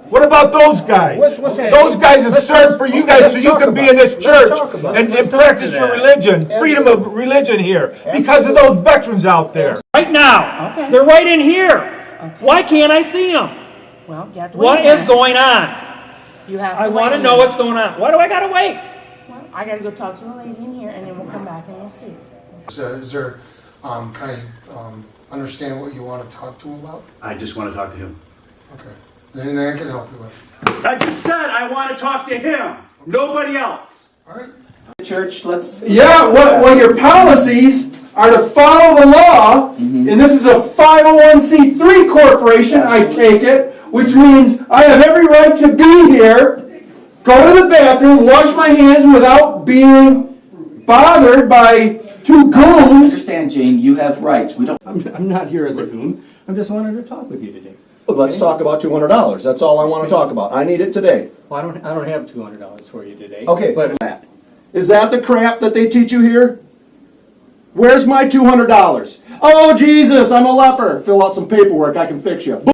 What about those guys? Those guys have served for you guys so you can be in this church and practice your religion, freedom of religion here, because of those veterans out there. Right now. Okay. They're right in here. Okay. Why can't I see them? Well, you have to wait. What a is minute. going on? You have to I wait want a to know minute. what's going on. Why do I got to wait? Well, I got to go talk to the lady in here, and then we'll come back and we'll see. So is there, can I understand what you want to talk to him about? I just want to talk to him. Okay. Anything I can help you with? I just said I want to talk to him. Nobody else. All right. Church, let's... Yeah, well, your policies are to follow the law, and this is a 501c3 corporation, I take it, which means I have every right to be here, go to the bathroom, wash my hands without being bothered by two I goons. understand, Jane, you have rights. We don't... I'm not here as a goon. I just wanted to talk with you today. Let's talk about $200. That's all I want to talk about. I need it today. Well, I don't have $200 for you today. Okay, But is that the crap that they teach you here? Where's my $200? Oh, Jesus, I'm a leper. Fill out some paperwork. I can fix you.